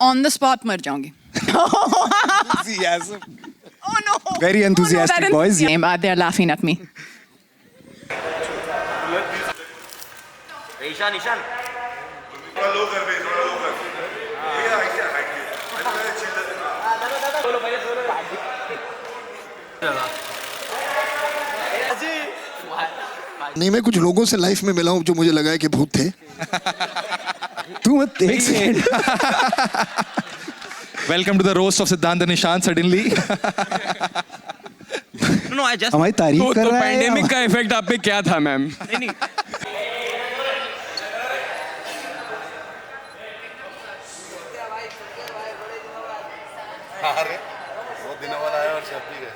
On the spot मर जाऊंगी. Enthusiasm. Oh no. Very enthusiastic that is boys. Name, they're laughing at me. Ishan Ishan थोड़ा लो कर बे, थोड़ा लो कर. ये ऐसे हाइट के. अरे चिल्ला. बोलो पहले बोलो नहीं, मैं कुछ लोगों से लाइफ में मिला हूँ जो मुझे लगा है कि भूत थे. तू मत एक second. Welcome to the roast of Siddhant and Nishant suddenly. No I just हमारी तारीफ कर तो रहा है. पैंडेमिक का इफेक्ट आप पे क्या था मैम? नहीं नहीं अरे बहुत दिनों बाद आया और शब्द ही गए.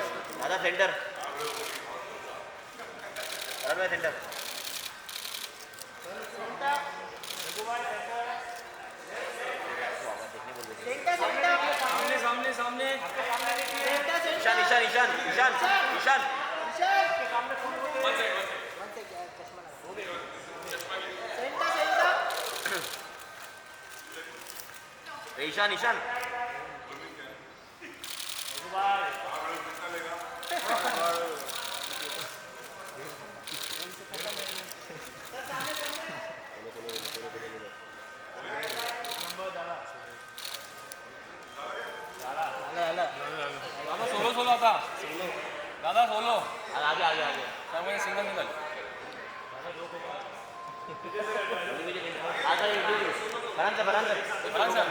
दादा सेंटर सेंटर सामने सामने ईशान ईशान ईशान ईशान ईशान ईशान ईशान सोलो सोलो आता दादा सोलो आगे आगे आगे सिंगल सिंगल आता है बरांचा बरांचा बरांचा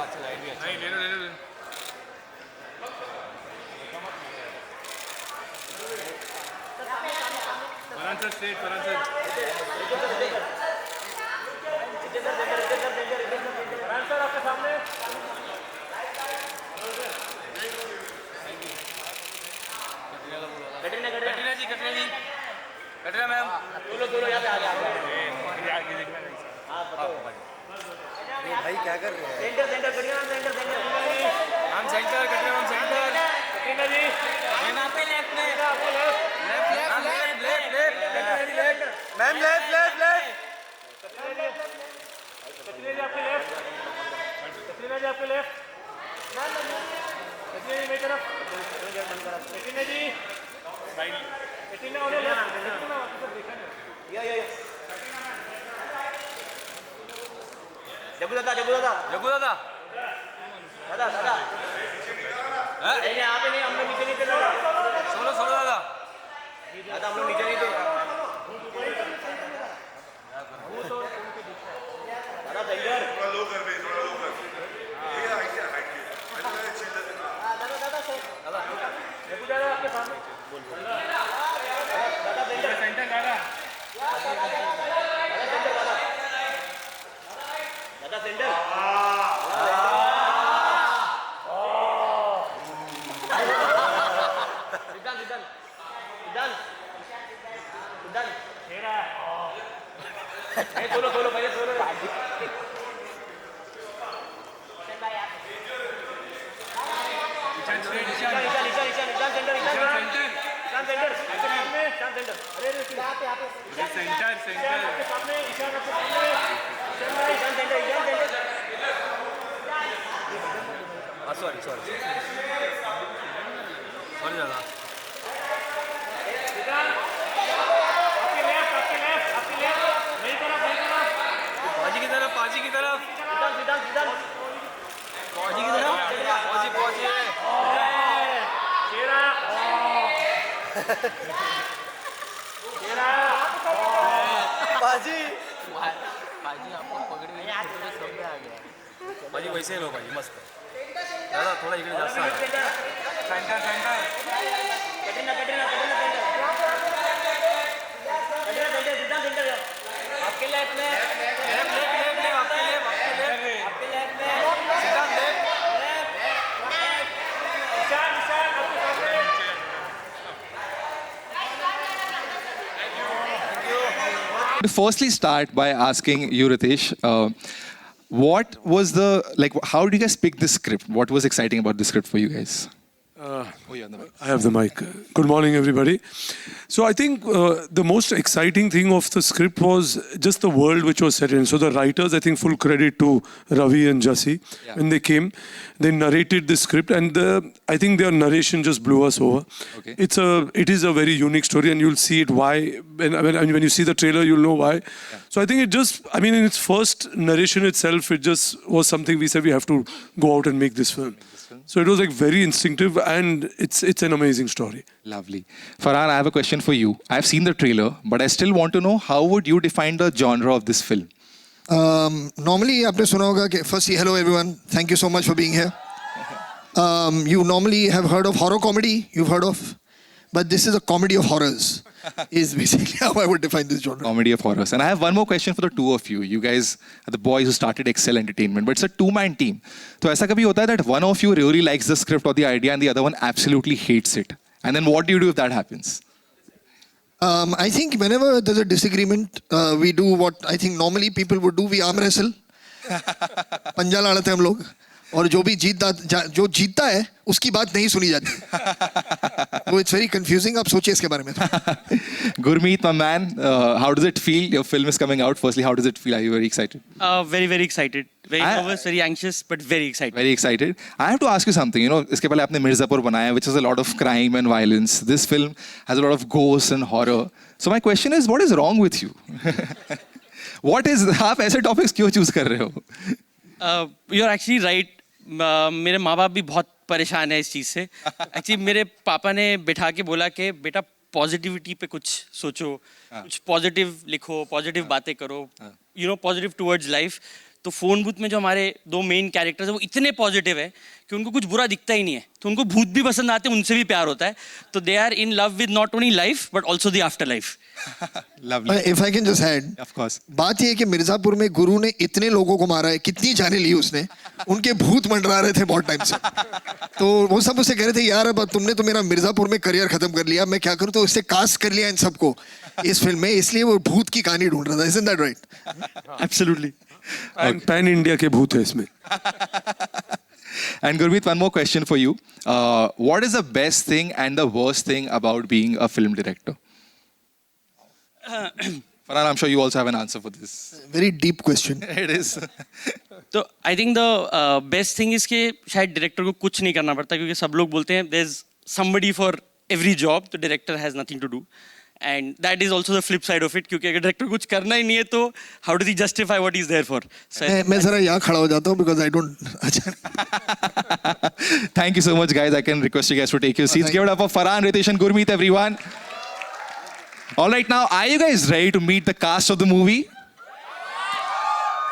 अच्छा लाइट भी अच्छा नहीं ले लो बरांचा स्ट्रेट बरांचा आपके सामने कटरीना कटरीना जी कटरीना मैम दोनों यहाँ पे आगे हाँ भाई क्या कर रहे हैं? Centre centre Katrina centre centre हम सेंटर कटरीना हम सेंटर कटरीना जी मैम आप पे लेफ्ट में लेफ्ट मैम लेफ्ट कटरीना जी आपके लेफ्ट कटरीना जी आपके लेफ्ट कटरीना जी मेरी तरफ कटरीना जी कटरीना वाले लेफ्ट या जग्गू दादा जग्गू दादा दादा दादा नहीं यहाँ पे नहीं हम लोग नीचे नहीं थे सोलो सोलो दादा दादा हम लोग नीचे नहीं थे दादा सेंटर थोड़ा लो कर बे, थोड़ा लो कर. ये ऐसे हाइट के. अरे चिल्ला. दादा दादा जग्गू दादा आपके सामने दादा सेंटर सेंटर दादा दादा सेंटर सिद्धांत सिद्धांत तेरा बोलो बोलो पहले बोलो ईशान सेंटर अरे यहाँ पे सेंटर आपके सामने ईशान आपके सामने ईशान सेंटर सॉरी दादा आपके लेफ्ट मेरी तरफ पाजी की तरफ सिद्धांत पाजी की तरफ पाजी शेरा पाजी आपको पकड़ में आ गया पाजी वैसे लो पाजी मस्त दादा थोड़ा इकडे जास्त सेंटर कटरीना सिद्धांत सेंटर आपके लेफ्ट में आपके लेफ्ट में सिद्धांत लेफ्ट ईशान आपके सामने To firstly start by asking you, Ritesh, what was how did you guys pick this script? What was exciting about the script for you guys? I have the mic. Good morning, everybody. So I think the most exciting thing of the script was just the world which was set in. So the writers, I think full credit to Ravi and Jassi. Yeah. When they came, they narrated the script and I think their narration just blew us over. Okay. It is a very unique story and you'll see it why. When you see the trailer, you'll know why. Yeah. So I think it just, in its first narration itself, it just was something we said we have to go out and make this film. So it was very instinctive and it's an amazing story. Lovely. Farhan, I have a question for you. I've seen the trailer, but I still want to know how would you define the genre of this film? Normally, आपने सुना होगा कि firstly, hello everyone. Thank you so much for being here. You normally have heard of horror comedy. You've heard of, but this is a comedy of horrors. Is basically how I would define this genre. Comedy of horrors. And I have one more question for the two of you. You guys are the boys who started Excel Entertainment, but it's a two-man team. So ऐसा कभी होता है that one of you really likes the script or the idea and the other one absolutely hates it? And then what do you do if that happens? I think whenever there's a disagreement, we do what I think normally people would do. We arm wrestle. पंजा लड़ते हैं हम लोग. और जो जीतता है उसकी बात नहीं सुनी जाती. So it's very confusing. आप सोचिए इसके बारे में. Gurmeet, my man, how does it feel? Your film is coming out. Firstly, how does it feel? Are you very excited? Very, very excited. Very nervous, very anxious, but very excited. Very excited. I have to ask you something. You know, इसके पहले आपने मिर्ज़ापुर बनाया, which has a lot of crime and violence. This film has a lot of ghosts and horror. So my question is, what is wrong with you? What is? आप ऐसे topics क्यों choose कर रहे हो? You're actually right. मेरे माँ बाप भी बहुत परेशान है इस चीज़ से. Actually मेरे पापा ने बिठा के बोला कि बेटा पॉजिटिविटी पे कुछ सोचो, कुछ पॉजिटिव लिखो, पॉजिटिव बातें करो, पॉजिटिव टुवर्ड्स लाइफ. तो फोन बूथ में जो हमारे दो मेन कैरेक्टर्स हैं वो इतने पॉजिटिव है कि उनको कुछ बुरा दिखता ही नहीं है. तो उनको भूत भी पसंद आते हैं, उनसे भी प्यार होता है. तो they are in love with not only life but also the afterlife. Lovely. If I can just add, Of course. बात ये है कि मिर्जापुर में गुरु ने इतने लोगों को मारा है, कितनी जाने ली उसने, उनके भूत मंडरा रहे थे बहुत टाइम से. तो वो सब उसे कह रहे थे यार अब तुमने तो मेरा मिर्जापुर में करियर खत्म कर लिया, मैं क्या करूं. तो इससे कास्ट कर लिया इन सबको इस फिल्म में, इसलिए वो भूत की कहानी ढूंढ रहा था. Isn't that right? Absolutely. And pan India के भूत है इसमें. And Gurmeet, one more question for you. What is the best thing and the worst thing about being a film director? Farhan, I'm sure you also have an answer for this. Very deep question. It is. तो I think the best thing is कि शायद director को कुछ नहीं करना पड़ता, क्योंकि सब लोग बोलते हैं there is somebody for every job. तो director has nothing to do and that is also the flip side of it. क्योंकि अगर डायरेक्टर कुछ करना ही नहीं है तो how do he justify what is there for. मैं जरा यहाँ खड़ा हो जाता हूँ because I don't. Thank you so much, guys. I can request you guys to take your seats. Give it up for Farhan, Ritesh, and Gurmeet, everyone. All right, now, are you guys ready to meet the cast of the movie?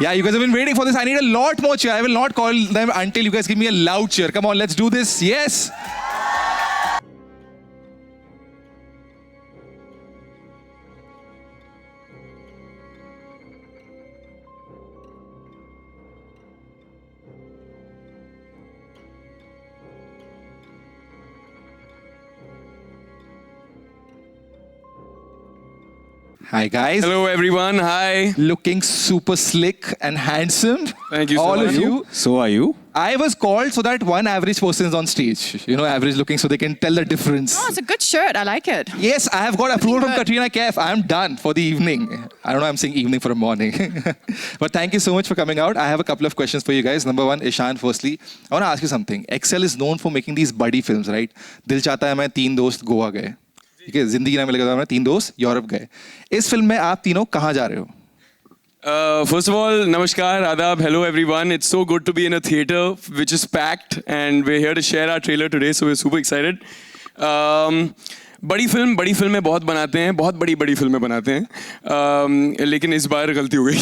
Yeah, you guys have been waiting for this. I need a lot more cheer. I will not call them until you guys give me a loud cheer. Come on, let's do this. Yes. Hi guys. Hello everyone. Hi. Looking super slick and handsome. Thank you so All much. of you. So are you? I was called so that one average person is on stage. You know, average looking, so they can tell the difference. Oh, it's a good shirt. I like it. Yes, I have got approval from good. Katrina Kaif. I am done for the evening. I don't know, I'm saying evening for a morning. But thank you so much for coming out. I have a couple of questions for you guys. Number one, Ishan, firstly, I want to ask you something. Excel is known for making these buddy films, right? Dil Chahta Hai मैं 3 दोस्त गोवा गए. ठीक है, जिंदगी ना मिलेगा मैं 3 दोस्त यूरोप गए. इस फिल्म में आप तीनों कहाँ जा रहे हो? First of all, namaskar, adab, hello everyone. It's so good to be in a theater which is packed, and we're here to share our trailer today, so we're super excited. बड़ी फिल्में बहुत बनाते हैं, बहुत बड़ी फिल्में बनाते हैं, लेकिन इस बार गलती हो गई.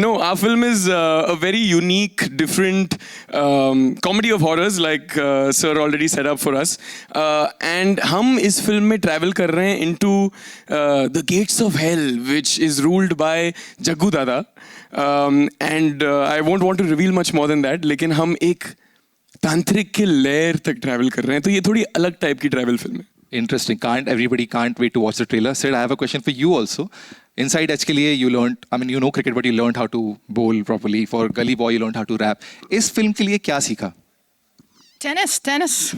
No, our film is a very unique, different comedy of horrors, like sir already set up for us. And हम इस फिल्म में travel कर रहे हैं into the gates of hell, which is ruled by Jaggu दादा. And I won't want to reveal much more than that, लेकिन हम एक तांत्रिक के लेयर तक ट्रैवल कर रहे हैं, तो ये थोड़ी अलग टाइप की ट्रैवल फिल्म है. Interesting. Everybody can't wait to watch the trailer. Sid, I have a question for you also. Inside Edge के लिए you learned, I mean you know cricket but you learned how to bowl properly. For Gully Boy you learned how to rap. इस film के लिए क्या सीखा? Tennis.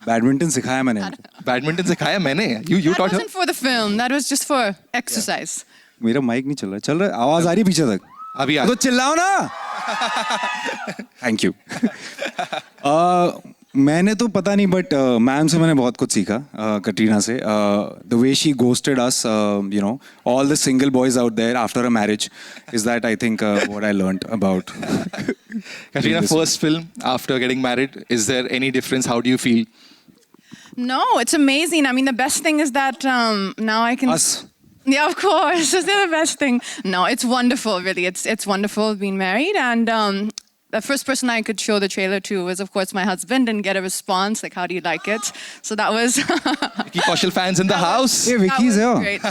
Badminton सिखाया मैंने. Badminton सिखाया मैंने. You That taught her? wasn't for the film. That was just for exercise. मेरा माइक नहीं चल रहा. चल रहा है? आवाज आ रही है पीछे तक. अभी आ. तो चिल्लाओ ना. Thank you. मैंने तो पता नहीं बट मैम से मैंने बहुत कुछ सीखा. कटरीना से the way she ghosted us, you know, all the single boys out there after a marriage is that I think what I learned about. Katrina, first film after getting married. Is there any difference? How do you feel? No, it's amazing. I mean, the best thing is that now I can. Us. Yeah, of course. It's the best thing. No, it's wonderful, really. It's wonderful being married. And the first person I could show the trailer to was, of course, my husband and get a response, like, how do you like it? So that was... Vicky Kaushal fans in the house. Hey, that Vicky's was here. great.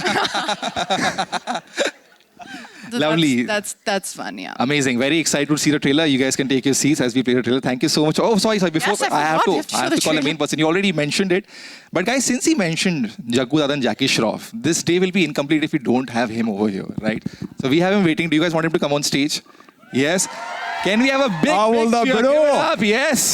So Lovely. That's fun, yeah. Amazing. Very excited to see the trailer. You guys can take your seats as we play the trailer. Thank you so much. Oh, sorry. Before Yes, I have forgot. You have to I show have the to call the trailer. main person. You already mentioned it. But guys, since he mentioned Jaggu Dada and Jackie Shroff, this day will be incomplete if we don't have him over here, right? So we have him waiting. Do you guys want him to come on stage? Yes. Can we have a big, How big old are cheer? bro? Give it up. Yes.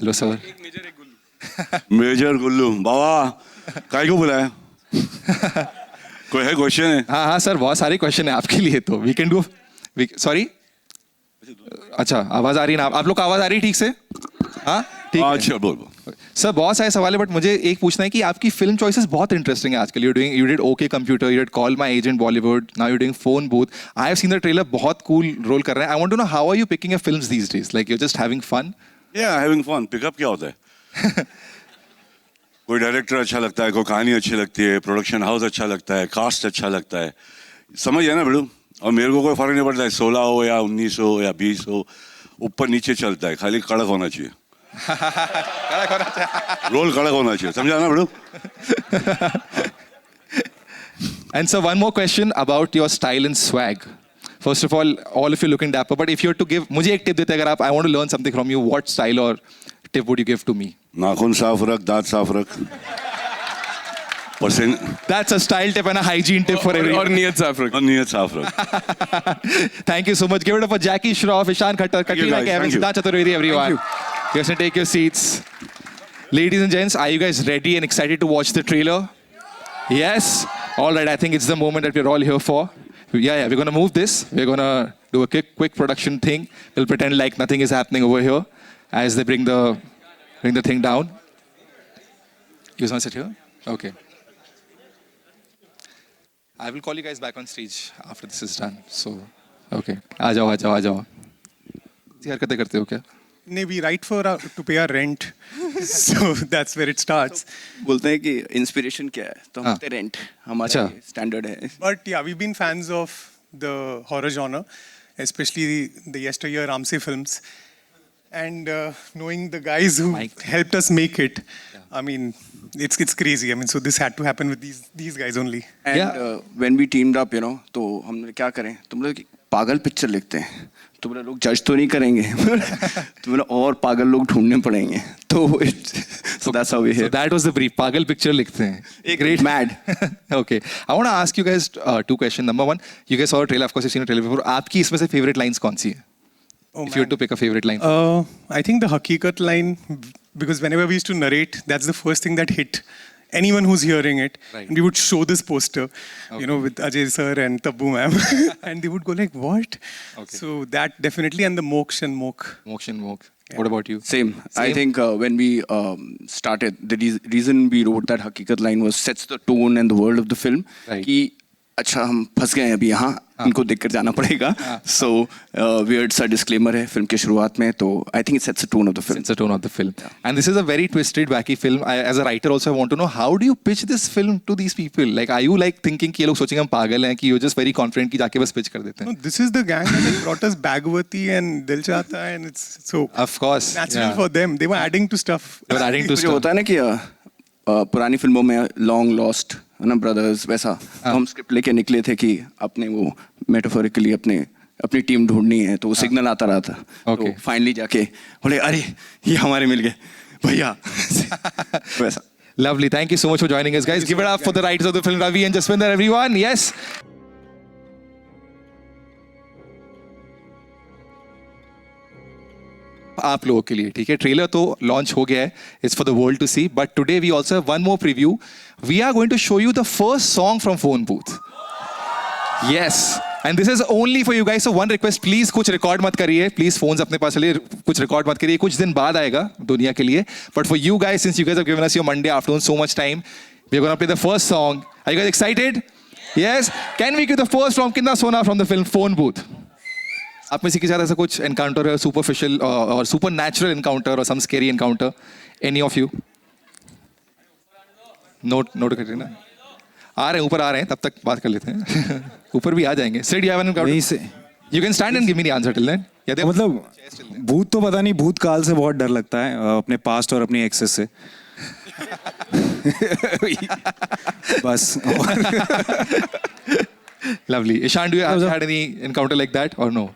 Hello, sir. Major Gullu Baba काय को बुलाया कोई है question है हाँ हाँ sir, बहुत सारे क्वेश्चन है आपके लिए. तो वी कैन डू. सॉरी. अच्छा, आवाज आ रही है ना? आप लोग को आवाज आ रही है ठीक से? हाँ ठीक है. अच्छा बोल सर बहुत सारे सवाल है बट मुझे एक पूछना है कि आपकी फिल्म चॉइसेस बहुत इंटरेस्टिंग है आजकल. You did okay computer, you did call my agent Bollywood, now you doing phone booth. I have seen the trailer. बहुत कूल रोल कर रहे हैं. I want to know how are you picking your films these days? Like you just having fun? Yeah having fun. Pickup क्या होता है? कोई director अच्छा लगता है, कोई कहानी अच्छी लगती है, प्रोडक्शन हाउस अच्छा लगता है, कास्ट अच्छा लगता है, समझ है ना बेड़ू? और मेरे को कोई फर्क नहीं पड़ता है 16 हो या 19 हो या 20 हो, ऊपर नीचे चलता है, खाली कड़क होना चाहिए. रोल कड़क होना चाहिए, समझा ना बेड़ू? And so one more question about your style and swag. First of all of you looking dapper. But if you were to give, मुझे एक टिप देते अगर आप, I want to learn something from you. What style or tip would you give to me? नाखून साफ रख, दांत साफ रख. That's a style tip and a hygiene tip for everyone. और नियत साफ रख. और नियत साफ रख. Thank you so much. Give it up for Jackie Shroff, Ishan Khattar, Katrina guys. Kaif, Thank you. Siddharth Chaturvedi, everyone. You guys can take your seats. Ladies and gents, are you guys ready and excited to watch the trailer? Yes? All right, I think it's the moment that we're all here for. Yeah, we're going to move this. We're going to do a quick production thing. We'll pretend like nothing is happening over here as they bring the thing down. You guys want to sit here? Okay. I will call you guys back on stage after this is done. So, okay. आ जाओ. ऐसी हरकतें करते हो क्या? No, we write for to pay our rent, so that's where it starts. बोलते हैं कि inspiration क्या है तो हम बोलते हैं रेंट हमारा स्टैंडर्ड है. But yeah, we've been fans of the horror genre, especially the yesteryear Ramsey films, and knowing the guys who helped us make it. I mean, it's crazy. I mean, so this had to happen with these guys only. And when we teamed up, you know, तो हमने क्या करें? तुम लोग पागल picture लिखते हैं. तुम लोग जज तो नहीं करेंगे. तुम लोग और पागल लोग ढूंढने पड़ेंगे. तो so that's how we here. So that was the brief. पागल picture लिखते हैं. Great. Mad. Okay. I want to ask you guys two questions. Number one, you guys saw a trailer. Of course, you've seen a trailer before. आपकी इसमें से favorite lines कौन सी है? If you had to pick a favorite line. I think the Hakikat line, because whenever we used to narrate, that's the first thing that hit anyone who's hearing it. Right. And we would show this poster, you know, with Ajay sir and Taboo ma'am, and they would go like, "What?" Okay. So that definitely, and the Moksh and Mok. Moksha and Mok. What about you? Same. I think when we started, the reason we wrote that Hakikat line was sets the tone and the world of the film. Right. कि अच्छा हम फंस गए हैं अभी यहाँ इनको देखकर जाना पड़ेगा. So weird सा disclaimer है फिल्म के शुरुआत में तो I think it sets the tone of the film. It's the tone of the film. And this is a very twisted, wacky film. As a writer also, I want to know, how do you pitch this film to these people? Like, are you like thinking कि ये लोग सोचेंगे हम पागल हैं, कि you're just very confident कि जाके बस pitch कर देते हैं? No, this is the gang that has brought us Bagwati and Dil Chahta, and it's so Of course. natural for them. They were adding to stuff. They were adding to जो stuff. होता है ना कि पुरानी फिल्मों में long lost है ना ब्रदर्स वैसा तो हम स्क्रिप्ट लेके निकले थे कि अपने वो मेटाफोरिकली अपनी टीम ढूंढनी है तो वो सिग्नल आता रहा था. तो फाइनली जाके बोले अरे ये हमारे मिल गए भैया. वैसा. Lovely. Thank you so much for joining us, guys. Give it up for the writers of the film, Ravi and Jaswinder, everyone. Yes. आप लोगों के लिए ठीक है ट्रेलर तो लॉन्च हो गया है it's for the world to see but today we also have one more preview we are going to show you the first song from phone booth yes and this is only for you guys so one request please कुछ record मत करिए please phones अपने पास चलिए कुछ record मत करिए कुछ दिन बाद आएगा दुनिया के लिए but for you guys since you guys have given us your Monday afternoon so much time we are gonna play the first song are you guys excited yes can we give the first from Kitna Sona from the film phone booth आप में से किसी ऐसा कुछ encounter है superficial और super natural encounter और some scary encounter any of you note करिए ना आ रहे हैं ऊपर आ रहे हैं तब तक बात कर लेते हैं ऊपर भी आ जाएंगे Sid you have an encounter you can stand and give me the answer till then या मतलब भूत तो पता नहीं भूत काल से बहुत डर लगता है अपने पास्ट और अपनी एक्सेस से बस lovely Ishan do you have had any encounter like that or no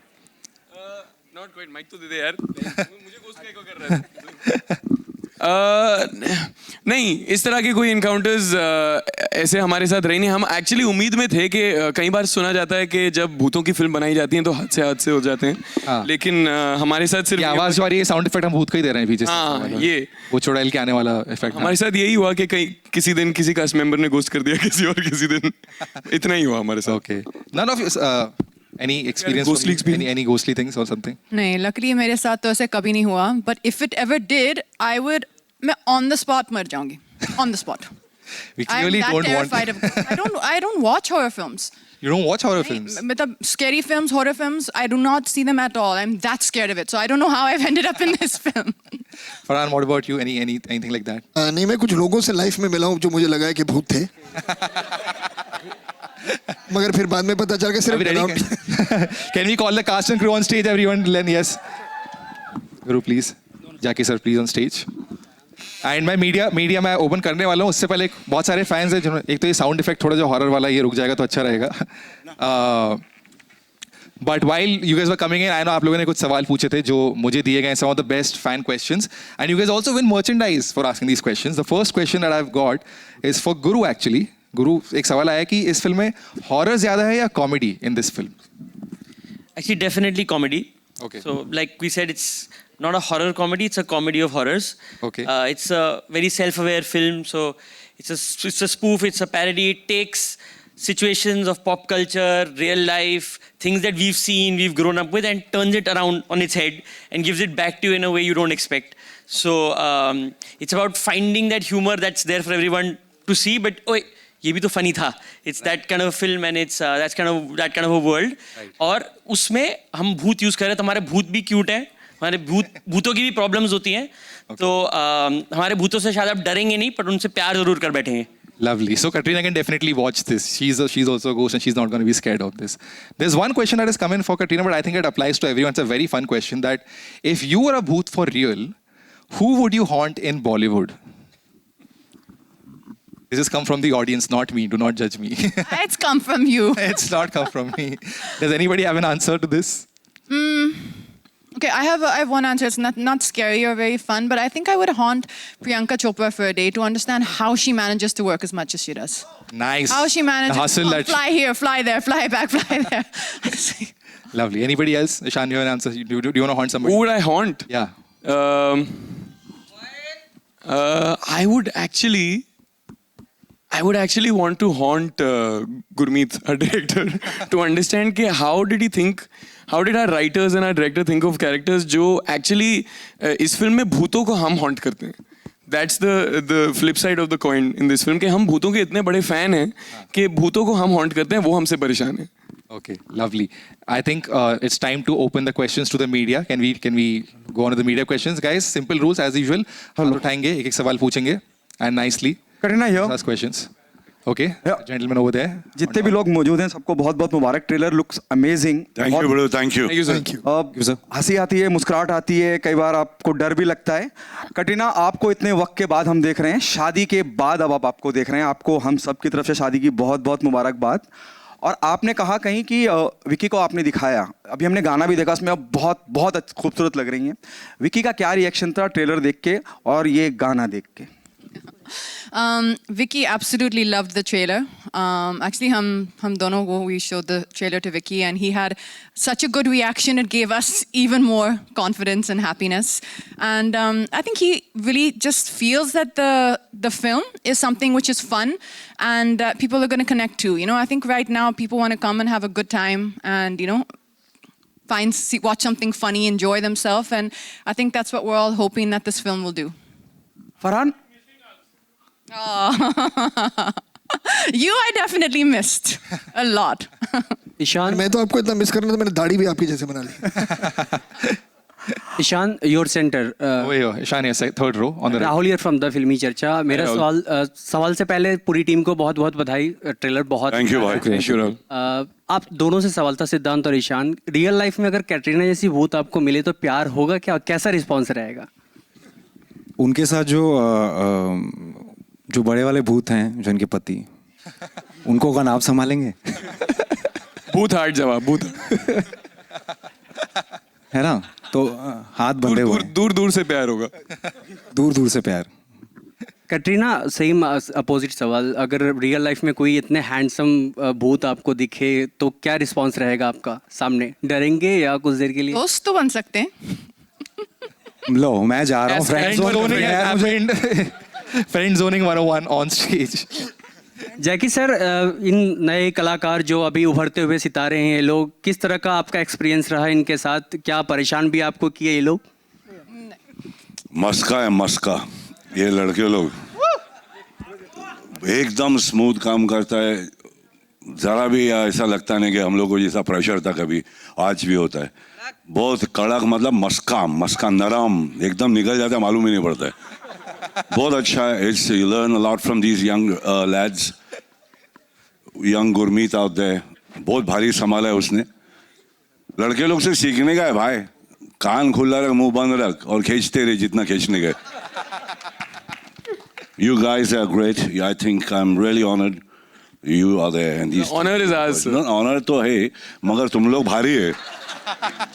Not quite. Mic तो दे दे यार. मुझे घोस्ट क्या कर रहा है? नहीं इस तरह के कोई इनकाउंटर्स ऐसे हमारे साथ रहे नहीं. हम एक्चुअली उम्मीद में थे कि कई बार सुना जाता है कि जब भूतों की फिल्म बनाई जाती है तो हादसे हो जाते हैं लेकिन हमारे साथ सिर्फ आवाज जो आ रही है साउंड इफेक्ट हम भूत का ही दे रहे हैं पीछे हाँ ये वो चुड़ैल के आने वाला इफेक्ट हमारे साथ यही हुआ कि किसी दिन किसी कास्ट मेंबर ने घोस्ट कर दिया किसी और किसी दिन इतना ही हुआ हमारे साथ. Okay. None of you any experience any ghostly things or something? नहीं लकड़ी मेरे साथ तो ऐसे कभी नहीं हुआ but if it ever did I would मैं on the spot मर जाऊंगी on the spot. We clearly don't want. I don't watch horror films. You don't watch horror films? मतलब scary films, horror films, I do not see them at all. I'm that scared of it. So I don't know how I've ended up in this film. Farhan, what about you? Anything like that? नहीं मैं कुछ लोगों से life में मिला हूँ जो मुझे लगा है कि भूत थे मगर फिर बाद में पता चल गया सिर्फ Can we call the cast and crew on stage, everyone? Len, yes. Guru, please. Jackie sir, please on stage. And मैं मीडिया मैं ओपन करने वाला हूँ उससे पहले बहुत सारे फैंस हैं जिन्होंने एक तो ये साउंड इफेक्ट थोड़ा जो हॉरर वाला ये रुक जाएगा तो अच्छा रहेगा but while you guys were coming in I know आप लोगों ने कुछ सवाल पूछे थे जो मुझे दिए गए some of the best fan questions and you guys also win merchandise for asking these questions the first question that I have got is for Guru actually Guru एक सवाल आया कि इस फिल्म में हॉरर ज्यादा है या comedy in this film Actually, definitely comedy. Okay. So, like we said, it's not a horror comedy; it's a comedy of horrors. Okay. It's a very self-aware film. So, it's a spoof. It's a parody. It takes situations of pop culture, real life, things that we've seen, we've grown up with, and turns it around on its head and gives it back to you in a way you don't expect. So, it's about finding that humor that's there for everyone to see. But ये भी तो funny था. It's that kind of a film and it's that kind of a world. और उसमें हम भूत use कर रहे हैं तो हमारे भूत भी क्यूट है हमारे भूतों की भी प्रॉब्लम्स होती हैं तो हमारे भूतों से शायद आप डरेंगे नहीं पर उनसे प्यार जरूर कर बैठेंगे. Lovely. So Katrina can definitely watch this. She's also a ghost and she's not going to be scared of this. There's one question that has come in for Katrina, but I think it applies to everyone. It's a very fun question that if you were a bhoot for real, who would you haunt in Bollywood? This has come from the audience, not me. Do not judge me. It's come from you. It's not come from me. Does anybody have an answer to this? Okay, I have one answer. It's not scary or very fun, but I think I would haunt Priyanka Chopra for a day to understand how she manages to work as much as she does. Nice. How she manages The hustle to that fly here, fly there, fly back, fly there. Lovely. Anybody else? Ishan, you have an answer? Do you want to haunt somebody? Who would I haunt? Yeah. I would actually want to haunt Gurmeet, our director, to understand कि how did our writers and our director think of characters जो actually इस film में भूतों को हम haunt करते हैं. That's the flip side of the coin in this film कि हम भूतों के इतने बड़े fan हैं कि भूतों को हम haunt करते हैं वो हमसे परेशान हैं. Okay, lovely. I think it's time to open the questions to the media. Can we go on to the media questions, guys? Simple rules as usual. हम उठाएंगे एक सवाल पूछेंगे and nicely Katrina here. ask questions. Okay, gentlemen over there. जितने भी लोग मौजूद हैं सबको बहुत बहुत मुबारक. Trailer looks amazing. Thank you bro, thank you. Thank you. हंसी आती है, मुस्कुराहट आती है, कई बार आपको डर भी लगता है. कटरीना, आपको इतने वक्त के बाद हम देख रहे हैं, शादी के बाद अब आप आपको देख रहे हैं. आपको हम सब की तरफ से शादी की बहुत बहुत मुबारकबाद. और आपने कहा कहीं कि विकी को आपने दिखाया, अभी हमने गाना भी देखा, उसमें अब बहुत बहुत खूबसूरत लग रही हैं. विकी का क्या रिएक्शन था ट्रेलर देख के और ये गाना देख के? Vicky absolutely loved the trailer. Actually, hum dono we showed the trailer to Vicky, and he had such a good reaction. It gave us even more confidence and happiness. And I think he really just feels that the film is something which is fun and people are going to connect to. You know, I think right now people want to come and have a good time and watch something funny, enjoy themselves, and I think that's what we're all hoping that this film will do. Farhan, Oh. You I definitely missed a lot. Ishan, मैं तो आपको इतना miss कर रहा था, मैंने दाढ़ी भी आपकी जैसे बना ली. Ishan, your centre. Ishan, yes, third row on the right. Rahul here from the Filmy Charcha. मेरा सवाल से पहले पूरी टीम को बहुत बहुत बधाई. ट्रेलर बहुत थैंक यू भाई. Thank you, Rahul. आप दोनों से सवाल था, सिद्धांत और ईशान. रियल लाइफ में अगर कैटरीना जैसी भूत आपको मिले तो प्यार होगा क्या? कैसा रिस्पॉन्स रहेगा? उनके साथ जो बड़े वाले भूत हैं, जो इनके पति, उनको कौन आप संभालेंगे? भूत हार्ट जवाब, भूत है ना, तो हाथ बंधे हुए. दूर दूर से प्यार होगा. दूर दूर से प्यार. कैटरीना, सेम अपोजिट सवाल. अगर रियल लाइफ में कोई इतने हैंडसम भूत आपको दिखे तो क्या रिस्पॉन्स रहेगा आपका सामने? डरेंगे या कुछ देर के लिए? दोस्त तो बन सकते हैं. लो, मैं जा रहा हूँ Friend zoning 101 on stage. Jackie sir, इन नए कलाकार जो अभी उभरते हुए सितारे हैं, लोग किस तरह का आपका एक्सपीरियंस रहा इनके साथ? क्या परेशान भी आपको किए ये लोग? मस्का है मस्का, ये लड़के लोग एकदम स्मूथ काम करता है. जरा भी ऐसा लगता नहीं कि हम लोग को जैसा प्रेशर था कभी, आज भी होता है. बहुत कड़क, मतलब मस्का नरम, एकदम निकल जाता है, मालूम ही नहीं पड़ता है. बहुत अच्छा है. It's you learn a lot from these young lads. Young Gurmeet out there, बहुत भारी संभाला है उसने. लड़के लोग से सीखने का है भाई. कान खुला रख, मुंह बंद रख और खींचते रहे जितना खींचने का. You guys are great. I think I'm really honored you are there. And these honor is ours. No, honor तो है, मगर तुम लोग भारी है.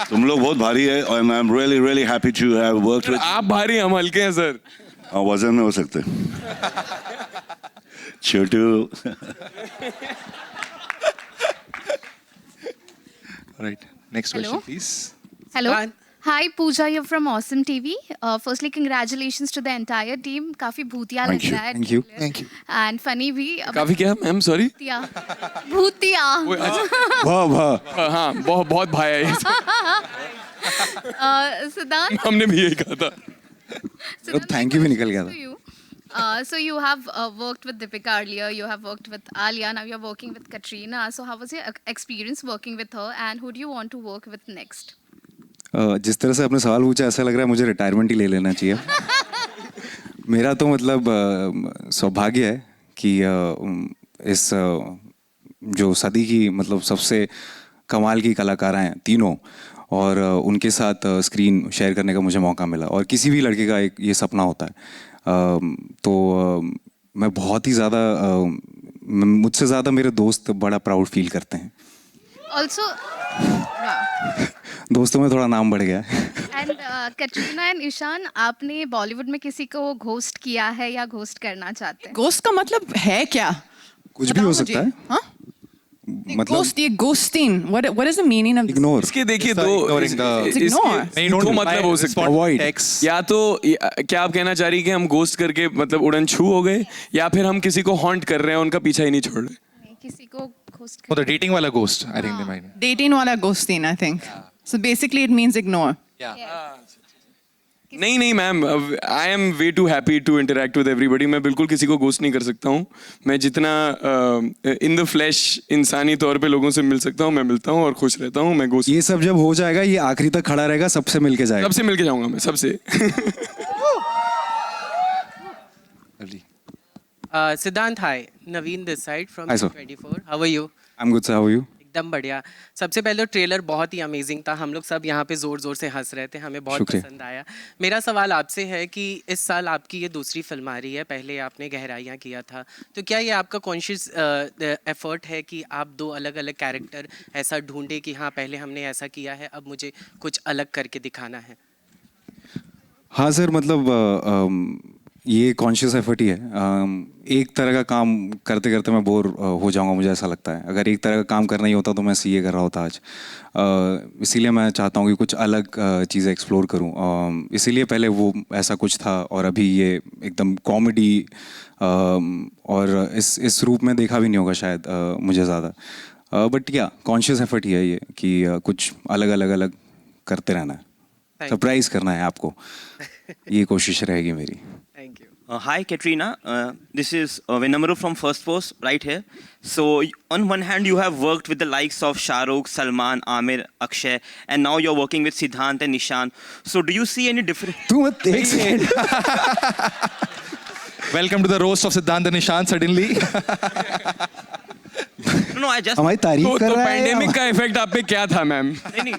तुम लोग बहुत भारी है. And I'm really really happy to have worked with. आप भारी, हम हल्के हैं सर. हाँ, वजन में हो सकते. छोटू. Right. Next question, please. Hello. Hi, Pooja here from Awesome TV. Firstly, congratulations to the entire team. काफी भूतिया लग रहा है. Thank you. Thank you. And funny भी. काफी क्या मैम? सॉरी. भूतिया. हाँ, बहुत भाई है. सिद्धांत. हमने भी यही कहा था. थैंक यू भी निकल गया था. So you have worked with Deepika earlier. You have worked with Alia. Now you're working with Katrina. So how was your experience working with her? And who do you want to work with next? जिस तरह से आपने सवाल पूछा ऐसा लग रहा है मुझे रिटायरमेंट ही ले लेना चाहिए. मेरा तो मतलब सौभाग्य है कि इस जो सदी की मतलब सबसे कमाल की कलाकार हैं तीनों, और उनके साथ स्क्रीन शेयर करने का मुझे मौका मिला. और किसी भी लड़के का एक ये सपना होता है. तो मैं बहुत ही ज़्यादा, मुझसे ज़्यादा मेरे दोस्त बड़ा प्राउड फील करते हैं. Also, दोस्तों में थोड़ा नाम बढ़ गया है. and कटरीना एंड ईशान, आपने बॉलीवुड में किसी को घोस्ट किया है या घोस्ट करना चाहते हैं? घोस्ट का मतलब है क्या? कुछ भी हो सकता है. हाँ? मतलब Ghost, ये ghosting. What is the meaning of this? Ignore. इसके देखिए दो Ignore. दो मतलब हो सकते हैं. या तो क्या आप कहना चाह रही कि हम घोस्ट करके मतलब उड़न छू हो गए, या फिर हम किसी को हॉन्ट कर रहे हैं उनका पीछा ही नहीं छोड़ रहे. नहीं, किसी को ghost Oh, the dating wala ghost. I think they might. Dating wala ghosting, I think. So basically it means ignore. नहीं नहीं ma'am, I am way too happy to interact with everybody. मैं बिल्कुल किसी को घोस्ट नहीं कर सकता हूँ. मैं जितना इन द फ्लैश इंसानी तौर पे लोगों से मिल सकता हूँ मैं मिलता हूँ और खुश रहता हूँ. मैं घोस्ट, ये सब जब हो जाएगा ये आखिरी तक खड़ा रहेगा, सबसे मिलके जाएगा. सबसे मिलके जाऊंगा मैं सबसे. Siddhant, hi. Naveen this side from Hi, sir. 24. How are you? I'm good sir, how are you? एकदम बढ़िया. सबसे पहले ट्रेलर बहुत ही अमेजिंग था. हम लोग सब यहाँ पे जोर जोर से हंस रहे थे. हमें बहुत शुक्रिया. पसंद आया. मेरा सवाल आपसे है कि इस साल आपकी ये दूसरी फिल्म आ रही है. पहले आपने गहराइयाँ किया था. तो क्या ये आपका कॉन्शियस एफर्ट है कि आप दो अलग अलग कैरेक्टर ऐसा ढूंढे कि हाँ पहले हमने ऐसा किया है, अब मुझे कुछ अलग करके दिखाना है? हाँ सर, मतलब ये कॉन्शियस एफर्ट ही है. एक तरह का काम करते करते मैं बोर हो जाऊंगा, मुझे ऐसा लगता है. अगर एक तरह का काम करना ही होता तो मैं सीए कर रहा होता आज. इसीलिए मैं चाहता हूँ कि कुछ अलग चीज़ें एक्सप्लोर करूँ. इसीलिए पहले वो ऐसा कुछ था और अभी ये एकदम कॉमेडी, और इस रूप में देखा भी नहीं होगा शायद मुझे ज़्यादा. बट क्या कॉन्शियस एफर्ट ही है ये कि कुछ अलग अलग अलग करते रहना है, सरप्राइज करना है आपको. ये कोशिश रहेगी मेरी. Hi Katrina, this is Vinamru from First Post right here. So on one hand you have worked with the likes of Shah Rukh, Salman, Amir, Akshay, and now you're working with Siddhant and Nishan. So do you see any difference? Welcome to the roast of Siddhant and Nishan suddenly. No, I just. हमारी तारीफ कर तो रहा है. Pandemic का effect आप पे क्या था मैम? नहीं,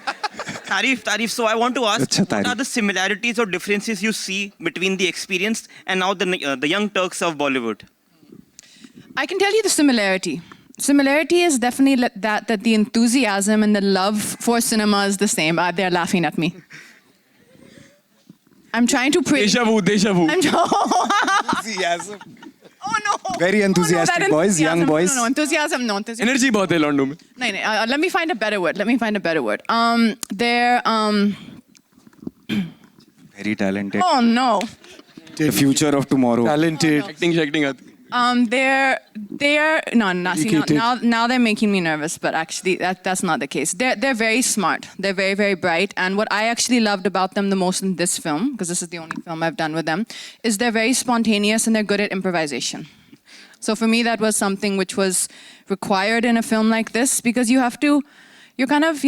तारीफ. So I want to ask, what are the similarities or differences you see between the experienced and now the young Turks of Bollywood? I can tell you the similarity. Similarity is definitely that the enthusiasm and the love for cinema is the same. They're laughing at me. I'm trying to praise. Deja vu. Enthusiasm. Oh no. Very enthusiastic that boys, young enthusiasm. boys. No, enthusiasm. Energy बहुत है लॉन्डो में. No. Let me find a better word. They're Very talented. Oh no. The future of tomorrow. Talented. Acting आती. They're now they're making me nervous, but actually that's not the case. They're very smart. They're very, very bright. And what I actually loved about them the most in this film, because this is the only film I've done with them, is they're very spontaneous and they're good at improvisation. So for me, that was something which was required in a film like this, because you're kind of,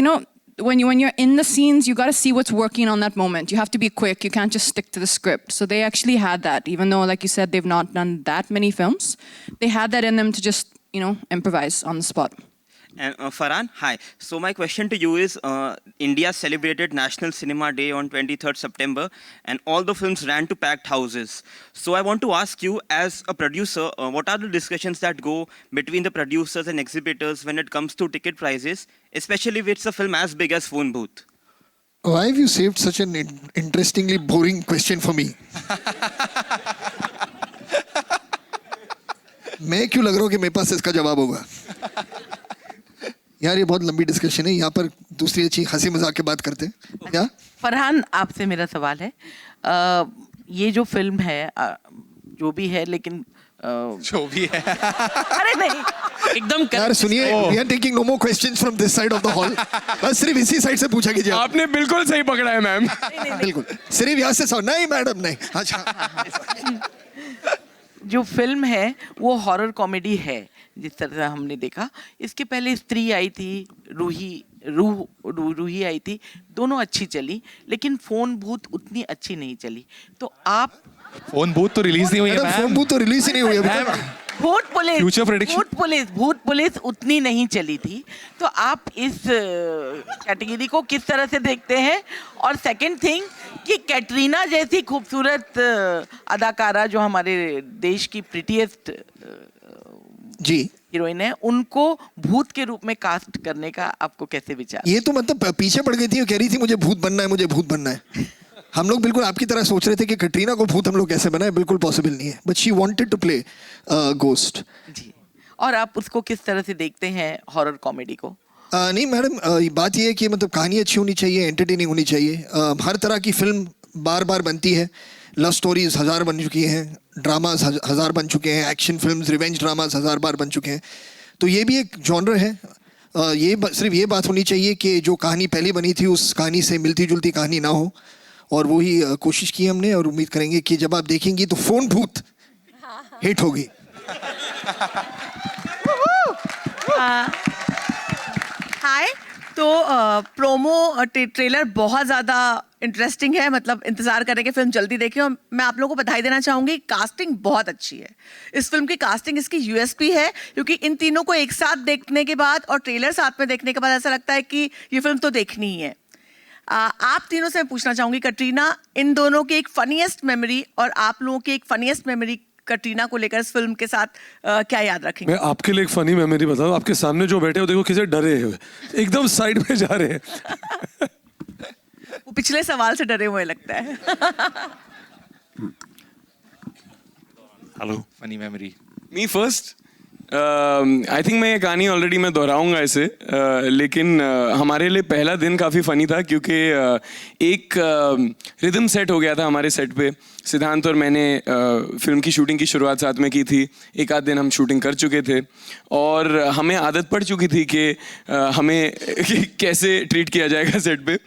when you're in the scenes, you got to see what's working on that moment. You have to be quick. You can't just stick to the script. So they actually had that, even though, like you said, they've not done that many films. They had that in them to just, improvise on the spot. And Farhan, hi. So my question to you is, India celebrated National Cinema Day on 23rd September, and all the films ran to packed houses. So I want to ask you, as a producer, what are the discussions that go between the producers and exhibitors when it comes to ticket prices, especially if it's a film as big as Phone Booth? Why have you saved such an interestingly boring question for me? मैं क्यों लग रहा हूँ कि मेरे पास इसका जवाब होगा? यार ये बहुत लंबी डिस्कशन है. यहाँ पर दूसरी अच्छी हंसी मजाक की बात करते हैं. क्या फरहान, आपसे मेरा सवाल है, ये जो फिल्म है जो भी है, लेकिन जो भी है अरे नहीं एकदम यार सुनिए, we are taking no more questions from this side of the hall. बस सिर्फ इसी साइड से पूछा कीजिए. आपने बिल्कुल सही पकड़ा है मैम. बिल्कुल सिर्फ यहाँ से नहीं मैडम नहीं. अच्छा जो फिल्म है वो हॉरर कॉमेडी है जिस तरह से हमने देखा। इसके पहले स्त्री आई थी, रूही आई थी, दोनों अच्छी चली, लेकिन फोन भूत उतनी अच्छी नहीं चली। तो आप फोन भूत तो रिलीज नहीं हुई है मैम। फोन भूत तो रिलीज ही नहीं हुई है। भूत पुलिस उतनी नहीं चली थी। तो आप इस कैटेगरी को किस तरह से देखते हैं? और सेकंड थिंग कि कैटरीना जैसी खूबसूरत अदाकारा जो हमारे देश की प्रिटीएस्ट जी हीरोइन है, उनको भूत के रूप में कास्ट करने का आपको कैसे विचार? ये तो मतलब पीछे पड़ गई थी और कह रही थी मुझे भूत बनना है, मुझे भूत बनना है। हम लोग बिल्कुल आपकी तरह सोच रहे थे कि कटरीना को भूत हम लोग कैसे बनाए, बिल्कुल पॉसिबल नहीं है, but she wanted to play ghost. जी, और आप उसको किस तरह से देखते हैं हॉरर कॉमेडी को? नहीं मैडम, बात ये है कि मतलब कहानी अच्छी होनी चाहिए, एंटरटेनिंग होनी चाहिए। हर तरह की फिल्म बार बार बनती है, लव स्टोरीज 1000 बन चुकी हैं, ड्रामाज 1000 बन चुके हैं, एक्शन फिल्म्स, रिवेंज ड्रामाज 1000 बार बन चुके हैं। तो ये भी एक जॉनर है। सिर्फ ये बात होनी चाहिए कि जो कहानी पहले बनी थी उस कहानी से मिलती जुलती कहानी ना हो, और वही कोशिश की हमने, और उम्मीद करेंगे कि जब आप देखेंगी तो फोन भूत हिट होगी। हाय, तो प्रोमो ट्रेलर बहुत ज़्यादा इंटरेस्टिंग है, मतलब इंतज़ार करें कि फिल्म जल्दी देखें। और मैं आप लोगों को बधाई देना चाहूँगी, कास्टिंग बहुत अच्छी है इस फिल्म की। कास्टिंग इसकी यूएसपी है, क्योंकि इन तीनों को एक साथ देखने के बाद और ट्रेलर साथ में देखने के बाद ऐसा लगता है कि ये फिल्म तो देखनी ही है। आप तीनों से मैं पूछना चाहूँगी, कटरीना, इन दोनों की एक फनीएस्ट मेमोरी और आप लोगों की एक फनीएस्ट मेमोरी कटरीना को लेकर इस फिल्म के साथ क्या याद रखेंगे? मैं आपके लिए एक फनी मेमोरी बताऊं। आपके सामने जो बैठे हो देखो किसे डरे हुए, एकदम साइड में जा रहे हैं। वो पिछले सवाल से डरे हुए लगता है। Hello, funny memory. Me first. I think मैं ये कहानी ऑलरेडी मैं दोहराऊंगा इसे, लेकिन हमारे लिए पहला दिन काफ़ी फ़नी था, क्योंकि एक रिदम सेट हो गया था हमारे सेट पे। सिद्धांत और मैंने फिल्म की शूटिंग की शुरुआत साथ में की थी। एक आध दिन हम शूटिंग कर चुके थे और हमें आदत पड़ चुकी थी कि हमें कैसे ट्रीट किया जाएगा सेट पे।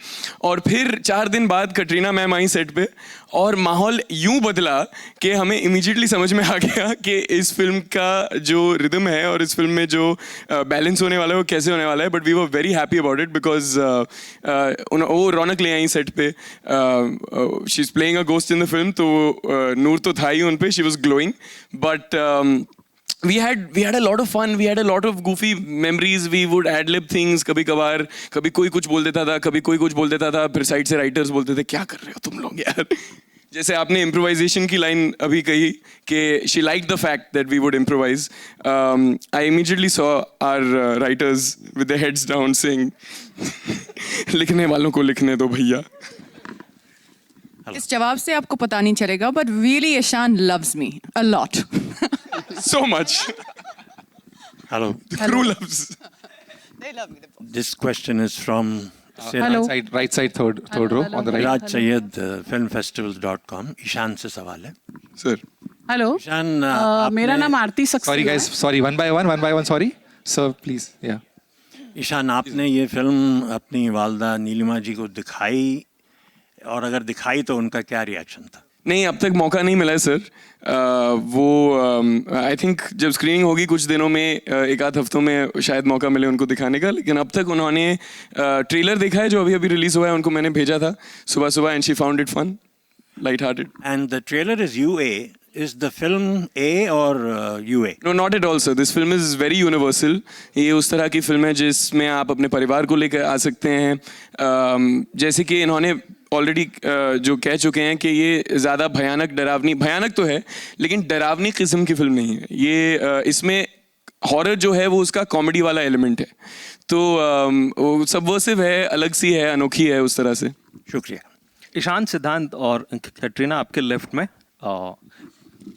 और फिर 4 दिन बाद कटरीना मैम आई सेट पे और माहौल यूं बदला कि हमें इमीडिएटली समझ में आ गया कि इस फिल्म का जो रिदम है और इस फिल्म में जो बैलेंस होने वाला है वो कैसे होने वाला है। But we were very happy about it, because वो रौनक ले आई सेट पे। She is playing a ghost in the film, तो नूर तो था ही उन पे, she was glowing. But we had a lot of fun, we had a lot of goofy memories, we would ad lib things, कभी कभार कभी कोई कुछ बोल देता था, कभी कोई कुछ बोल देता था, फिर साइड से राइटर्स बोलते थे क्या कर रहे हो तुम लोग यार। जैसे आपने इम्प्रोवाइजेशन की लाइन अभी कही कि she liked the fact that we would improvise. I immediately saw our writers with their heads down saying लिखने वालों को लिखने दो भैया। इस जवाब से आपको पता नहीं चलेगा, but really Ishan loves me a lot. So much. Hello. The crew loves. They love me. This question is from Hello. right side, third row on the right. Raj Sayed, filmfestivals.com. Ishan से सवाल है। Sir. Hello, Ishan, मेरा नाम आरती Saxena Sorry guys, sorry, one by one, sorry. Sir, please, yeah. Ishan, आपने ये film अपनी वालदा नीलिमा जी को दिखाई, और अगर दिखाई तो उनका क्या रिएक्शन था? नहीं, अब तक मौका नहीं मिला है सर। वो आई थिंक जब स्क्रीनिंग होगी कुछ दिनों में, एक आध हफ्तों में शायद मौका मिले उनको दिखाने का। लेकिन अब तक उन्होंने ट्रेलर देखा है जो अभी अभी रिलीज हुआ है, उनको मैंने भेजा था सुबह सुबह, and she found it fun, light hearted. And the trailer is UA. Is the film A or UA? No, not at all, sir. This film is very universal. ये उस तरह की फिल्म है जिसमें आप अपने परिवार को लेकर आ सकते हैं। जैसे कि इन्होंने ऑलरेडी जो कह चुके हैं कि ये ज़्यादा भयानक डरावनी, भयानक तो है लेकिन डरावनी किस्म की फिल्म नहीं है ये। इसमें हॉरर जो है वो उसका कॉमेडी वाला एलिमेंट है, तो सबवर्सिव है, अलग सी है, अनोखी है उस तरह से। शुक्रिया। ईशान, सिद्धांत और कैटरीना आपके लेफ्ट में,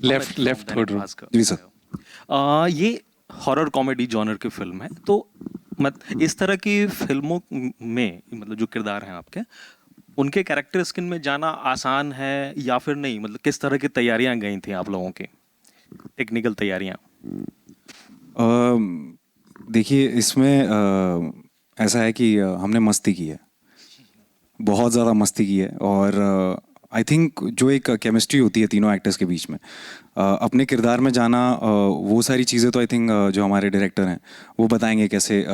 लेफ्ट थर्ड रो। जी सर। ये हॉरर कॉमेडी जॉनर की फिल्म है, तो इस तरह की फिल्मों में मतलब जो किरदार हैं आपके, उनके कैरेक्टर स्किन में जाना आसान है या फिर नहीं? मतलब किस तरह की तैयारियां गई थी आप लोगों की, टेक्निकल तैयारियां? देखिए, इसमें ऐसा है कि हमने मस्ती की है, बहुत ज़्यादा मस्ती की है, और आई थिंक जो एक केमिस्ट्री होती है तीनों एक्टर्स के बीच में, अपने किरदार में जाना, वो सारी चीज़ें तो आई थिंक जो हमारे डायरेक्टर हैं वो बताएंगे कैसे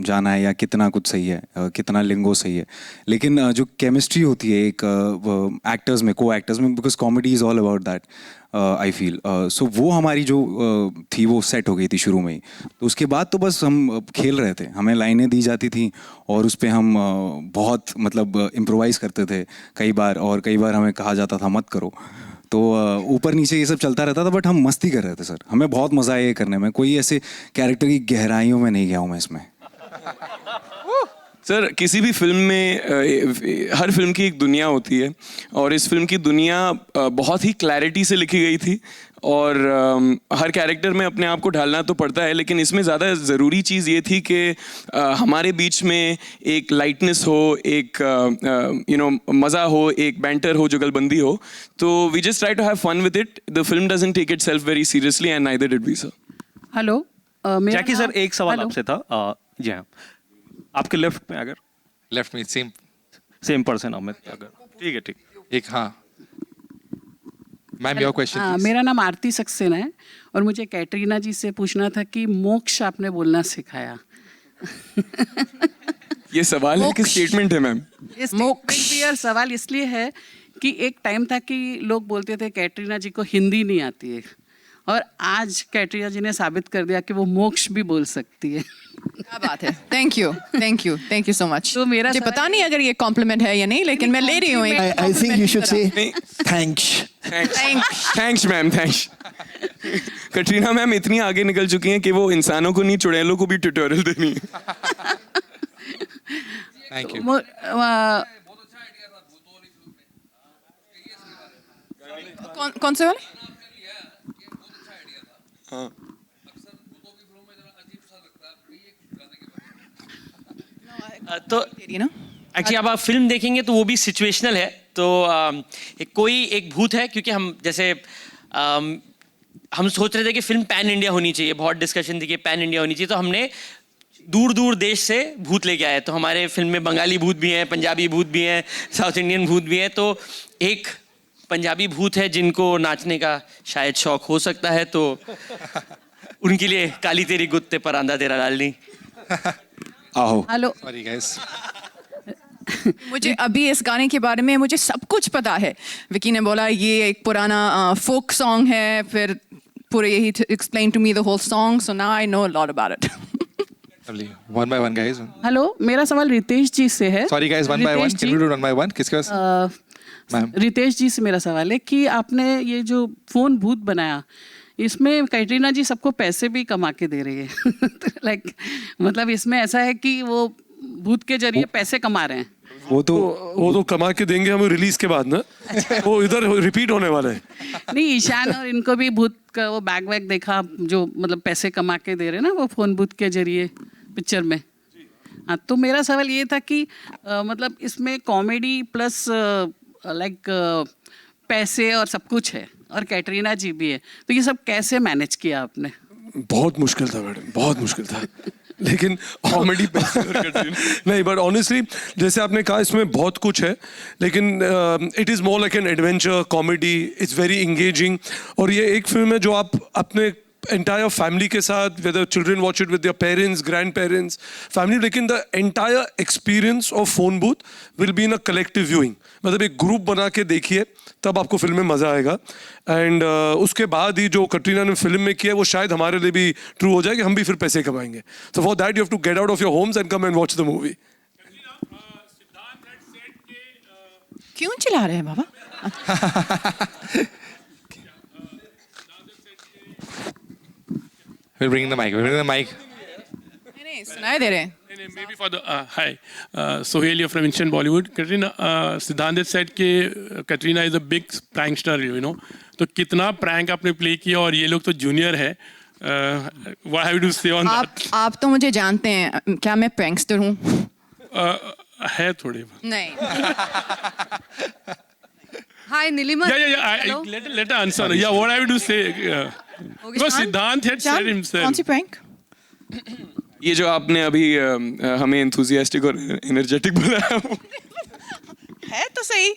जाना है या कितना कुछ सही है, कितना लिंगो सही है। लेकिन जो केमिस्ट्री होती है एक एक्टर्स में, को एक्टर्स में, because comedy is all about that I feel, so वो हमारी जो थी वो सेट हो गई थी शुरू में ही। तो उसके बाद तो बस हम खेल रहे थे, हमें लाइनें दी जाती थी और उस पर हम बहुत मतलब इम्प्रोवाइज़ करते थे कई बार, और कई बार हमें कहा जाता था मत करो। तो ऊपर नीचे ये सब चलता रहता था, बट हम मस्ती कर रहे थे सर। हमें बहुत मज़ा आया ये करने में, कोई ऐसे कैरेक्टर की गहराइयों में नहीं गया हूँ मैं इसमें। सर किसी भी फिल्म में हर फिल्म की एक दुनिया होती है, और इस फिल्म की दुनिया बहुत ही क्लैरिटी से लिखी गई थी, और हर कैरेक्टर में अपने आप को ढालना तो पड़ता है, लेकिन इसमें ज़्यादा ज़रूरी चीज़ ये थी कि हमारे बीच में एक लाइटनेस हो, एक मज़ा हो, एक बैंटर हो, जुगलबंदी हो। तो we just try to have fun with it. The film doesn't take itself very seriously and neither did we sir. Hello Jackie sir, एक सवाल आपसे था। जी हाँ, आपके लेफ्ट में, अगर लेफ्ट में सेम पर्सन अमित, अगर ठीक है, ठीक एक, हाँ मैम योर क्वेश्चन। मेरा नाम आरती सक्सेना है और मुझे कैटरीना जी से पूछना था कि मोक्ष आपने बोलना सिखाया। ये सवाल है कि स्टेटमेंट है मैम? मोक्ष भी, और सवाल इसलिए है कि एक टाइम था कि लोग बोलते थे कैटरीना जी को हिंदी नहीं आती है, और आज कैटरीना जी ने साबित कर दिया कि वो मोक्ष भी बोल सकती है। क्या बात है, thank you, thank you, thank you so much. तो मेरा मुझे पता नहीं अगर ये कॉम्प्लीमेंट है या नहीं, लेकिन मैं ले रही हूँ। I think you should say thanks. Thanks ma'am, thanks. Katrina ma'am इतनी आगे निकल चुकी हैं कि वो इंसानों को नहीं, चुड़ैलों को भी ट्यूटोरियल देनी है। Thank you. कौन से वाले? हाँ। तो एक्चुअली अब आप फिल्म देखेंगे तो वो भी सिचुएशनल है। तो कोई एक भूत है, क्योंकि हम जैसे हम सोच रहे थे कि फिल्म पैन इंडिया होनी चाहिए, बहुत डिस्कशन थी कि पैन इंडिया होनी चाहिए, तो हमने दूर दूर देश से भूत लेके आए। तो हमारे फिल्म में बंगाली भूत भी हैं, पंजाबी भूत भी हैं, साउथ इंडियन भूत भी हैं। तो एक पंजाबी भूत है जिनको नाचने का शायद शौक हो सकता है, तो उनके लिए काली तेरी गुत्ते पर आंदा तेरा डालनी। आओ। Hello, sorry guys. मुझे अभी इस गाने के बारे में मुझे सब कुछ पता है। विकी ने बोला ये एक पुराना फोक सॉन्ग है, फिर पूरे यही explain to me the whole song, so now I know a lot about it. One by one guys. Hello, मेरा सवाल रितेश जी से है। Sorry guys, one by one, can we do one by one? किसके पास? रितेश जी से मेरा सवाल है कि आपने ये जो फोन भूत बनाया, इसमें कैटरीना जी सबको पैसे भी कमा के दे रही है। लाइक मतलब इसमें ऐसा है कि वो भूत के जरिए पैसे कमा रहे हैं। वो तो कमा के देंगे हमें रिलीज के बाद ना। वो इधर रिपीट होने वाला है। नहीं, ईशान और इनको भी भूत का वो बैग वैग देखा, जो मतलब पैसे कमा के दे रहे ना वो फोन भूत के जरिए पिक्चर में। हाँ, तो मेरा सवाल ये था कि मतलब इसमें कॉमेडी प्लस लाइक पैसे और सब कुछ है, और कैटरीना जी भी है, तो ये सब कैसे मैनेज किया आपने? बहुत मुश्किल था मैडम, बहुत मुश्किल था। लेकिन कॉमेडी नहीं, बट ऑनेस्टली जैसे आपने कहा इसमें बहुत कुछ है, लेकिन it is more like an adventure comedy, it's very engaging. और ये एक फिल्म है जो आप अपने entire family के साथ, whether children watch it with their parents, grandparents, family, लेकिन the entire experience of phone booth will be in a collective viewing. मतलब एक ग्रुप बना के देखिए, तब आपको फिल्म में मज़ा आएगा। एंड उसके बाद ही जो कटरीना ने फिल्म में किया है वो शायद हमारे लिए भी ट्रू हो जाए कि हम भी फिर पैसे कमाएंगे। So for that you have to get out of your homes and come and watch the movie. क्यों चिल्ला रहे हैं बाबा? We're bringing the mic. We're bringing the mic. नहीं, सुनाई दे रहे हैं। Maybe for the hi, Sohail here from Instant Bollywood. Katrina, Siddhant said कि Katrina is a big prankster, you know. तो कितना prank आपने play किया, और ये लोग तो junior है. What have you to say on that? आप तो मुझे जानते हैं, क्या मैं prankster हूँ? है थोड़े। नहीं। Hi, Nilima. Yeah. Let her answer. Yeah, what have you to say? Because Siddhant had said himself. कौन सी prank? ये जो आपने अभी हमें enthusiastic और energetic बुलाया है तो सही।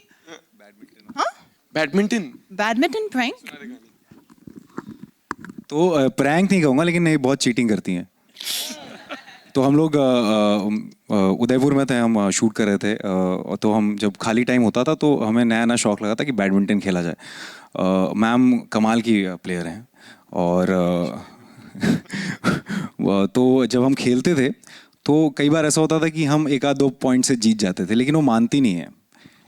हाँ? Badminton prank? तो प्रैंक नहीं कहूँगा, लेकिन नहीं, बहुत चीटिंग करती हैं. तो हम लोग उदयपुर में थे, हम शूट कर रहे थे, तो हम जब खाली टाइम होता था तो हमें नया नया शौक लगा था कि बैडमिंटन खेला जाए. मैम कमाल की प्लेयर हैं, और तो जब हम खेलते थे तो कई बार ऐसा होता था कि हम 1-2 पॉइंट से जीत जाते थे, लेकिन वो मानती नहीं है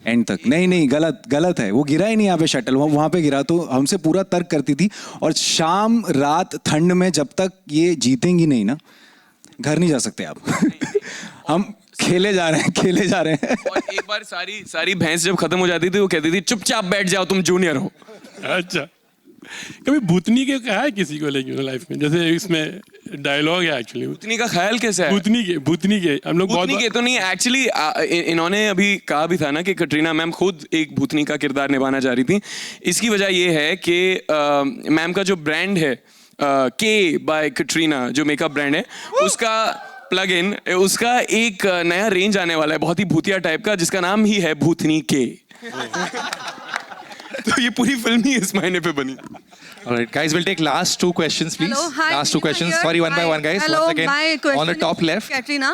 एंड तक. नहीं, गलत है, वो गिरा ही नहीं यहाँ पे शटल, वहाँ पे गिरा. तो हमसे पूरा तर्क करती थी, और शाम रात ठंड में जब तक ये जीतेंगी नहीं ना, घर नहीं जा सकते आप. हम खेले जा रहे हैं. और एक बार सारी भैंस जब खत्म हो जाती थी, वो कहती थी चुपचाप बैठ जाओ, तुम जूनियर हो. अच्छा, कभी भूतनी के कहा है किसी को, लेकिन लाइफ में, जैसे इसमें डायलॉग है एक्चुअली, भूतनी का ख्याल कैसा है? भूतनी के हम लोग भूतनी के तो नहीं, एक्चुअली इन्होंने अभी कहा भी था ना कि कटरीना मैम खुद एक भूतनी का किरदार निभाना चाह रही थी. इसकी वजह ये है कि मैम का जो ब्रांड है के बाय कटरीना, जो मेकअप ब्रांड है, उसका प्लग इन, उसका एक नया रेंज आने वाला है, बहुत ही भूतिया टाइप का, जिसका नाम ही है भूतनी के. तो ये पूरी फिल्म ही इस महीने पे बनी. All right, guys, we'll take last 2 questions, please. Hello, hi, last 2 questions. Sorry, one by one, guys. Hello, Once again, my question on the top is left. Katrina.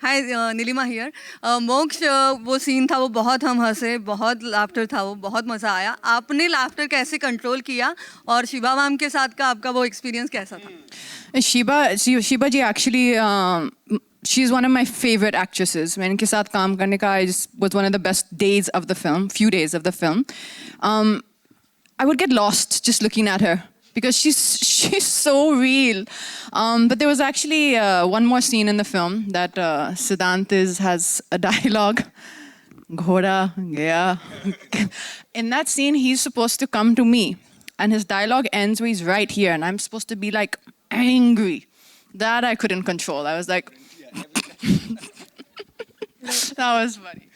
Hi, Nilima here. मोक्ष, वो scene था, वो बहुत हम हंसे, बहुत laughter था, वो बहुत मज़ा आया. आपने लाफ्टर कैसे कंट्रोल किया, और शिबा मैम के साथ का आपका वो एक्सपीरियंस कैसा था? Shiba ji actually, she's one of my favorite actresses. मैं इनके साथ काम करने का was one of the best days of the film, few days of the film. I would get lost just looking at her because she's so real. But there was actually one more scene in the film that Siddhant has a dialogue. Ghoda gaya. In that scene, he's supposed to come to me, and his dialogue ends where he's right here, and I'm supposed to be like angry. That I couldn't control. I was like, that was funny.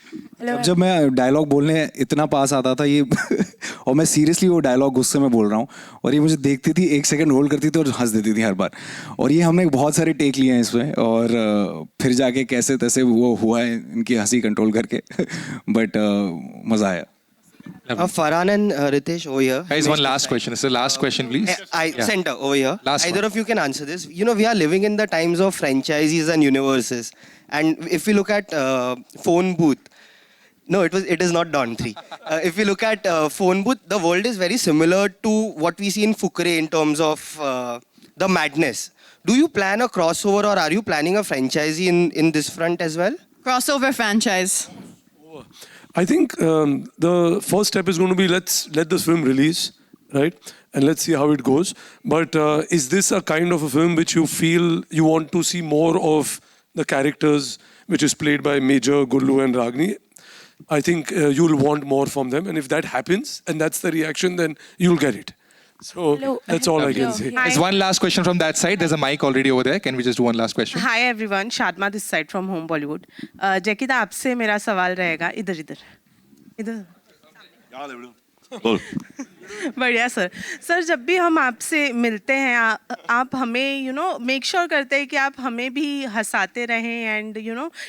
जब मैं dialogue बोलने इतना पास आता था ये और मैं seriously वो डायलॉग गुस्से में बोल रहा हूँ, और ये मुझे देखती थी, 1 सेकंड होल्ड करती थी और हंस देती थी हर बार. और ये हमने बहुत सारे टेक लिए हैं इसमें, और फिर जाके कैसे तैसे वो हुआ है इनकी हंसी कंट्रोल करके. बट मज़ा आया. Farhan and Ritesh over here. Guys, one last question. It's the last question, please. Center over here. Last Either one. of you can answer this. You know, we are living in the times of franchises and universes. And if we look at Phone Booth, no, it is not Dawn 3. If we look at Phone Booth, the world is very similar to what we see in Fukre in terms of the madness. Do you plan a crossover, or are you planning a franchise in this front as well? Crossover franchise. I think the first step is going to be let's let this film release, right? And let's see how it goes. But is this a kind of a film which you feel you want to see more of the characters which is played by Major, Gullu and Ragini? I think you'll want more from them. And if that happens and that's the reaction, then you'll get it. So that's all I can say. There's one last question from that side. There's a mic already over there. Can we just do one last question? Hi everyone, Shadma this side from home Bollywood. जैकिदा, आपसे मेरा सवाल रहेगा, इधर बोल. बढ़िया sir जब भी हम आपसे मिलते हैं आप हमें मेक श्योर करते हैं कि आप हमें भी हंसाते रहें, एंड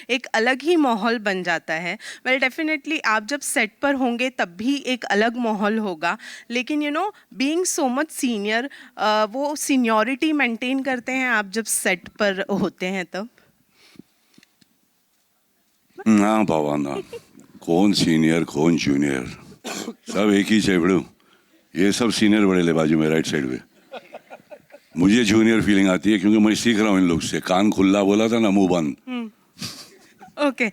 एक अलग ही माहौल बन जाता है. वेल डेफिनेटली आप जब सेट पर होंगे तब भी एक अलग माहौल होगा, लेकिन बीइंग सो मच सीनियर, वो सीनियरिटी मेंटेन करते हैं आप जब सेट पर होते हैं तब? ना बाबा ना, कौन सीनियर कौन जूनियर, सब एक ही है बड़ू. ये सब सीनियर बड़े ले बाजू में राइट साइड पे. मुझे जूनियर फीलिंग आती है क्योंकि मैं सीख रहा हूँ इन लोग से. कान खुला बोला था ना, मुंह बंद. ओके,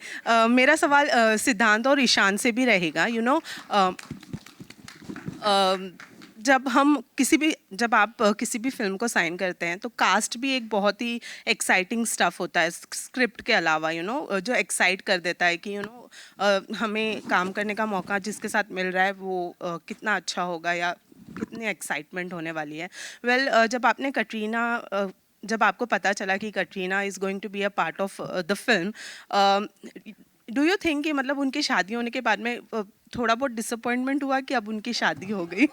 मेरा सवाल सिद्धांत और ईशान से भी रहेगा. जब आप किसी भी फिल्म को साइन करते हैं तो कास्ट भी एक बहुत ही एक्साइटिंग स्टफ होता है स्क्रिप्ट के अलावा, जो एक्साइट कर देता है कि हमें काम करने का मौका जिसके साथ मिल रहा है वो कितना अच्छा होगा या कितनी एक्साइटमेंट होने वाली है. वेल, जब आपको पता चला कि Katrina is going to be a part of the film, do you think कि मतलब उनकी शादी होने के बाद में थोड़ा बहुत डिसअपॉइंटमेंट हुआ कि अब उनकी शादी हो गई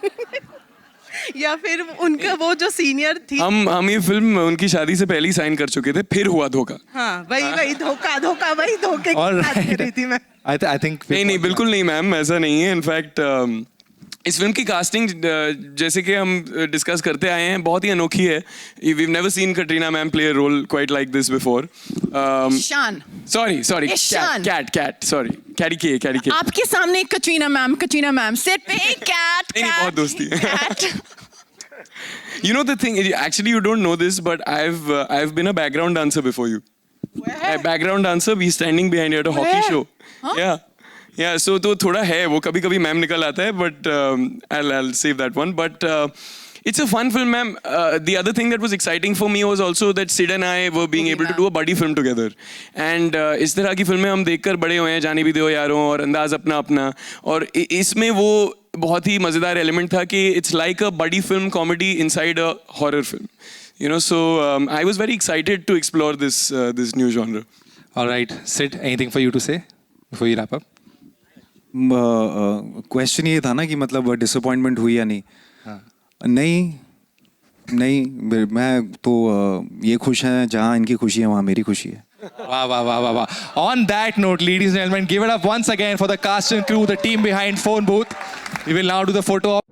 या फिर उनका वो जो सीनियर थी? हम ये फिल्म उनकी शादी से पहले ही साइन कर चुके थे, फिर हुआ धोखा. हाँ, वही धोखा वही धोखे की बात कर रही थी मैं. I think नहीं बिल्कुल नहीं मैम, ऐसा नहीं है. इनफैक्ट इस फिल्म की कास्टिंग जैसे कि हम डिस्कस करते आए हैं बहुत ही अनोखी है. We've never seen Katrina ma'am play a role quite like this before. Ishan. Sorry. Ishan. Cat. Sorry. Carrie K. आपके सामने कटरीना मैम सेट पे कैट. नहीं बहुत दोस्ती है. You know the thing, actually you don't know this, but I've been a background dancer before you. A background dancer, we standing behind you at a hockey show. Huh? Yeah. So तो थोड़ा है वो कभी ma'am निकल आता है, but I'll save that one. But it's a fun film, ma'am. The other thing that was exciting for me was also that Sid and I were being able to do a buddy film together. And इस तरह की फिल्में हम देखकर बड़े हुए हैं, जाने भी दो यारों और अंदाज अपना और इसमें वो बहुत ही मज़ेदार एलिमेंट था कि it's like a buddy film comedy inside a horror film. You know, so I was very excited to explore this new genre. All right, Sid, anything for you to say before you wrap up? Question ये था ना कि मतलब disappointment हुई या नहीं. नहीं मैं तो ये खुश हैं जहाँ इनकी खुशी है वहाँ मेरी खुशी है. Wow. On that note, ladies and gentlemen, give it up once again for the cast and crew, the team behind Phone Booth. We will now do the photo op.